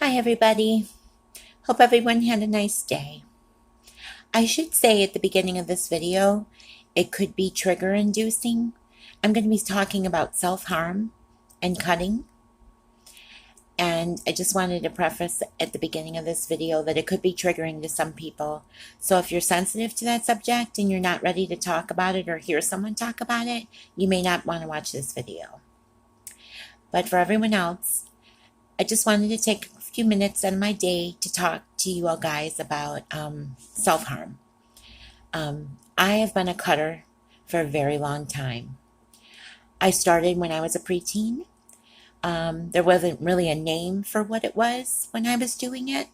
Hi, everybody. Hope everyone had a nice day. I should say at the beginning of this video, it could be trigger inducing. I'm going to be talking about self harm and cutting. And I just wanted to preface at the beginning of this video that it could be triggering to some people. So if you're sensitive to that subject and you're not ready to talk about it or hear someone talk about it, you may not want to watch this video. But for everyone else, I just wanted to take a few minutes out of my day to talk to you all guys about self-harm. I have been a cutter for a very long time. I started when I was a preteen. There wasn't really a name for what it was when I was doing it.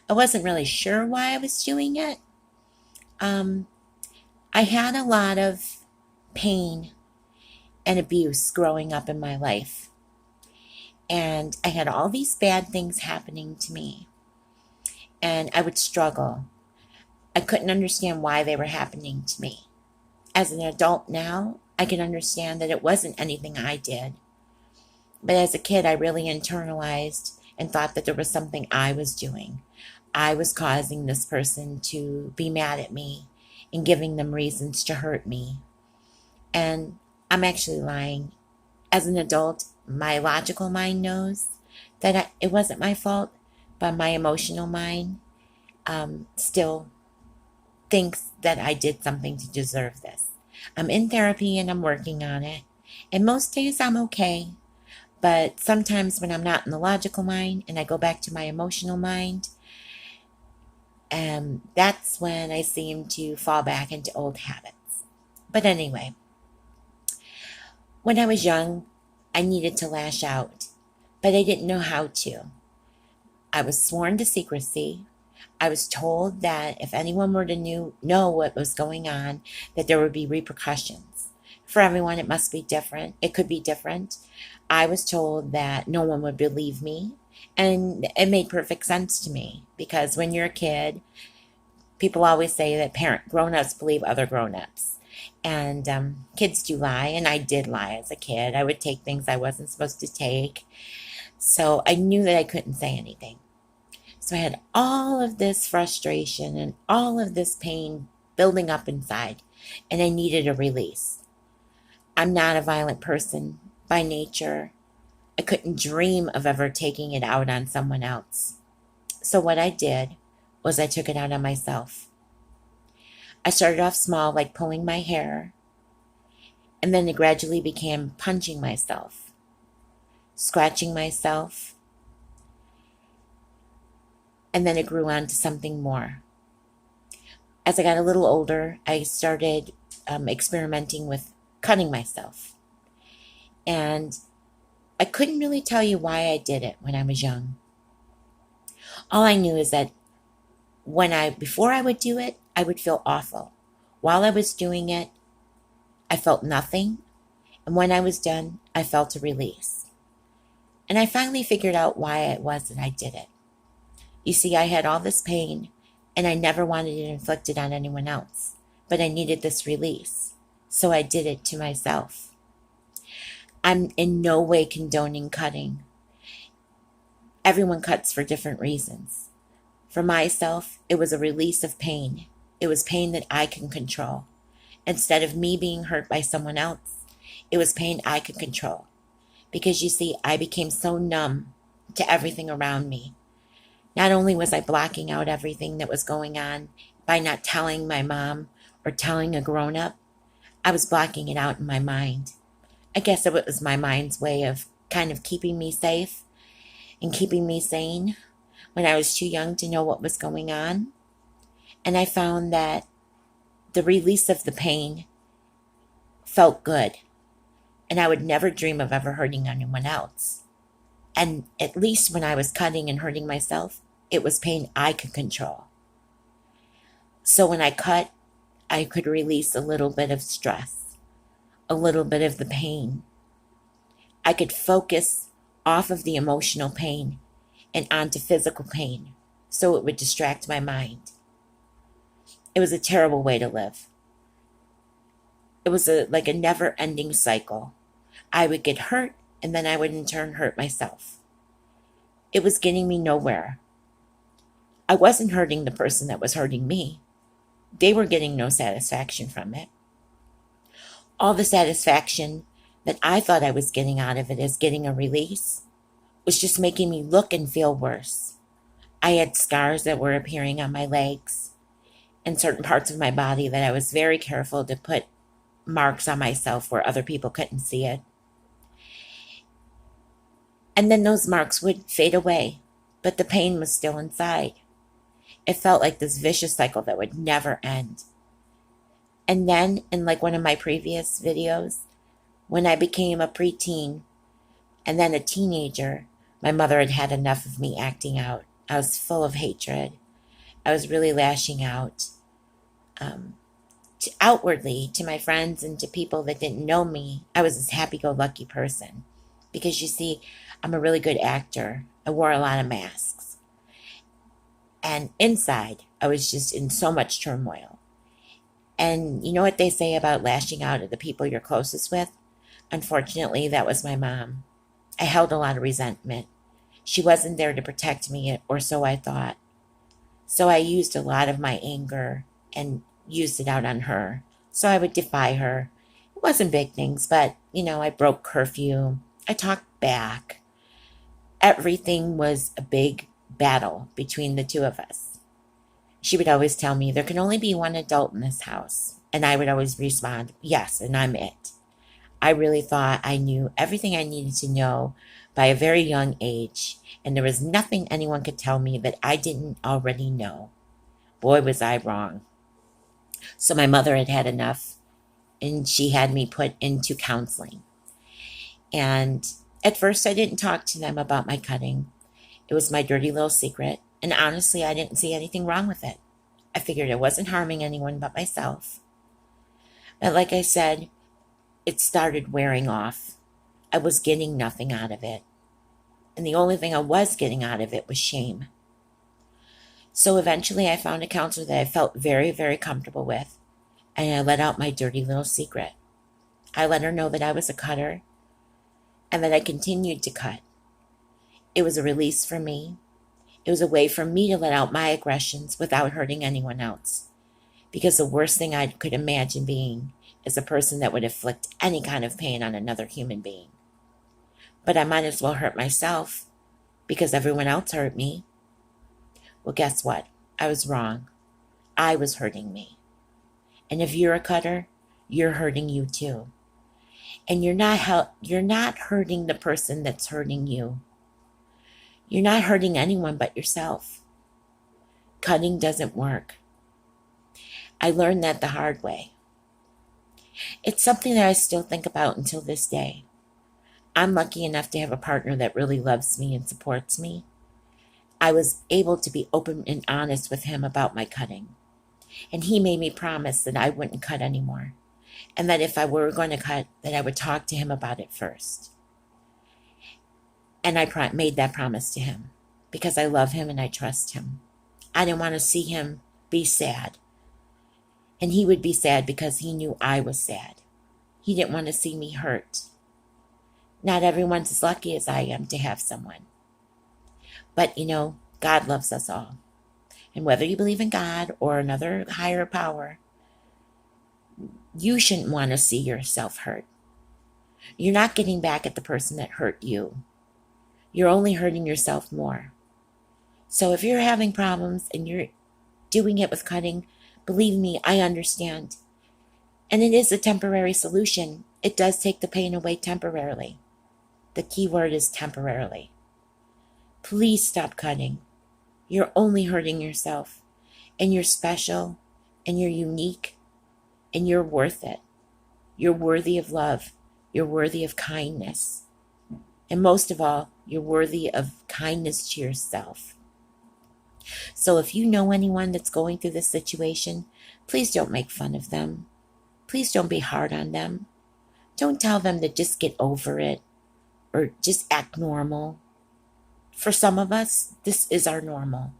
I wasn't really sure why I was doing it. I had a lot of pain and abuse growing up in my life. And I had all these bad things happening to me. And I would struggle. I couldn't understand why they were happening to me. As an adult now, I can understand that it wasn't anything I did. But as a kid, I really internalized and thought that there was something I was doing. I was causing this person to be mad at me and giving them reasons to hurt me. And I'm actually lying. As an adult, my logical mind knows that it wasn't my fault, but my emotional mind still thinks that I did something to deserve this. I'm in therapy and I'm working on it. And most days I'm okay. But sometimes when I'm not in the logical mind and I go back to my emotional mind, that's when I seem to fall back into old habits. But anyway, when I was young, I needed to lash out, but I didn't know how to. I was sworn to secrecy. I was told that if anyone were to know what was going on, that there would be repercussions. For everyone, it must be different. It could be different. I was told that no one would believe me, and it made perfect sense to me because when you're a kid, people always say that grown-ups believe other grown-ups. And kids do lie, and I did lie as a kid. I would take things I wasn't supposed to take. So I knew that I couldn't say anything. So I had all of this frustration and all of this pain building up inside, and I needed a release. I'm not a violent person by nature. I couldn't dream of ever taking it out on someone else. So what I did was I took it out on myself. I started off small, like pulling my hair, and then it gradually became punching myself, scratching myself, and then it grew on to something more. As I got a little older, I started experimenting with cutting myself. And I couldn't really tell you why I did it when I was young. All I knew is that before I would do it, I would feel awful. While I was doing it, I felt nothing. And when I was done, I felt a release. And I finally figured out why it was that I did it. You see, I had all this pain, and I never wanted it inflicted on anyone else. But I needed this release. So I did it to myself. I'm in no way condoning cutting. Everyone cuts for different reasons. For myself, it was a release of pain. It was pain that I can control. Instead of me being hurt by someone else, it was pain I could control. Because you see, I became so numb to everything around me. Not only was I blocking out everything that was going on by not telling my mom or telling a grown-up, I was blocking it out in my mind. I guess it was my mind's way of kind of keeping me safe and keeping me sane when I was too young to know what was going on. And I found that the release of the pain felt good. And I would never dream of ever hurting anyone else. And at least when I was cutting and hurting myself, it was pain I could control. So when I cut, I could release a little bit of stress, a little bit of the pain. I could focus off of the emotional pain and onto physical pain, so it would distract my mind. It was a terrible way to live. It was like a never-ending cycle. I would get hurt, and then I would in turn hurt myself. It was getting me nowhere. I wasn't hurting the person that was hurting me. They were getting no satisfaction from it. All the satisfaction that I thought I was getting out of it as getting a release was just making me look and feel worse. I had scars that were appearing on my legs and certain parts of my body that I was very careful to put marks on myself where other people couldn't see it. And then those marks would fade away, but the pain was still inside. It felt like this vicious cycle that would never end. And then, in like one of my previous videos, when I became a preteen and then a teenager, my mother had had enough of me acting out. I was full of hatred. I was really lashing out outwardly to my friends and to people that didn't know me. I was this happy-go-lucky person because, you see, I'm a really good actor. I wore a lot of masks. And inside, I was just in so much turmoil. And you know what they say about lashing out at the people you're closest with? Unfortunately, that was my mom. I held a lot of resentment. She wasn't there to protect me, or so I thought. So I used a lot of my anger and used it out on her. So I would defy her. It wasn't big things, but, I broke curfew. I talked back. Everything was a big battle between the two of us. She would always tell me, there can only be one adult in this house. And I would always respond, yes, and I'm it. I really thought I knew everything I needed to know by a very young age, and there was nothing anyone could tell me that I didn't already know. Boy, was I wrong. So my mother had had enough, and she had me put into counseling. And at first, I didn't talk to them about my cutting. It was my dirty little secret, and honestly, I didn't see anything wrong with it. I figured it wasn't harming anyone but myself. But like I said, it started wearing off. I was getting nothing out of it. And the only thing I was getting out of it was shame. So eventually I found a counselor that I felt very, very comfortable with, and I let out my dirty little secret. I let her know that I was a cutter and that I continued to cut. It was a release for me. It was a way for me to let out my aggressions without hurting anyone else. Because the worst thing I could imagine being is a person that would inflict any kind of pain on another human being. But I might as well hurt myself because everyone else hurt me. Well, guess what? I was wrong. I was hurting me. And if you're a cutter, you're hurting you too. And you're not hurting the person that's hurting you. You're not hurting anyone but yourself. Cutting doesn't work. I learned that the hard way. It's something that I still think about until this day. I'm lucky enough to have a partner that really loves me and supports me. I was able to be open and honest with him about my cutting. And he made me promise that I wouldn't cut anymore. And that if I were going to cut, that I would talk to him about it first. And I made that promise to him because I love him and I trust him. I didn't want to see him be sad. And he would be sad because he knew I was sad. He didn't want to see me hurt. Not everyone's as lucky as I am to have someone. But, God loves us all. And whether you believe in God or another higher power, you shouldn't want to see yourself hurt. You're not getting back at the person that hurt you. You're only hurting yourself more. So if you're having problems and you're doing it with cutting, believe me, I understand. And it is a temporary solution. It does take the pain away temporarily. The key word is temporarily. Please stop cutting. You're only hurting yourself. And you're special. And you're unique. And you're worth it. You're worthy of love. You're worthy of kindness. And most of all, you're worthy of kindness to yourself. So if you know anyone that's going through this situation, please don't make fun of them. Please don't be hard on them. Don't tell them to just get over it or just act normal. For some of us, this is our normal.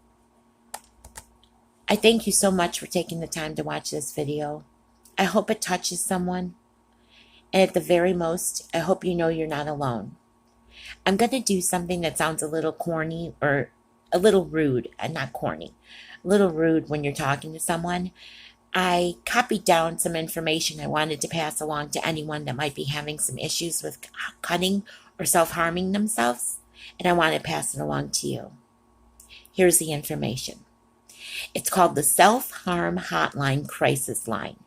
I thank you so much for taking the time to watch this video. I hope it touches someone. And at the very most, I hope you know you're not alone. I'm going to do something that sounds a little corny or a little rude, and not corny, a little rude when you're talking to someone. I copied down some information I wanted to pass along to anyone that might be having some issues with cutting or self-harming themselves, and I want to pass it along to you. Here's the information. It's called the Self-Harm Hotline Crisis Line.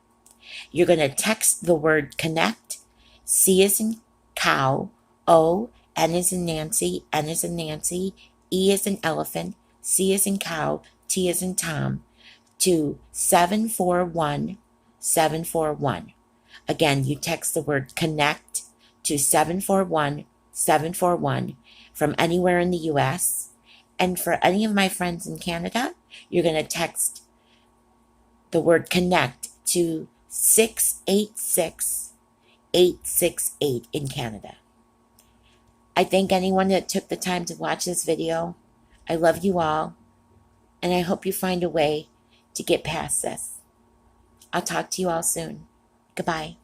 You're going to text the word connect, C as in cow, O, N as in Nancy, N as in Nancy, E as in elephant, C as in cow, T as in Tom, to 741 741. Again, you text the word connect to 741 741 from anywhere in the US. And for any of my friends in Canada, you're going to text the word connect to 686 868 in Canada. I thank anyone that took the time to watch this video. I love you all, and I hope you find a way to get past this. I'll talk to you all soon. Goodbye.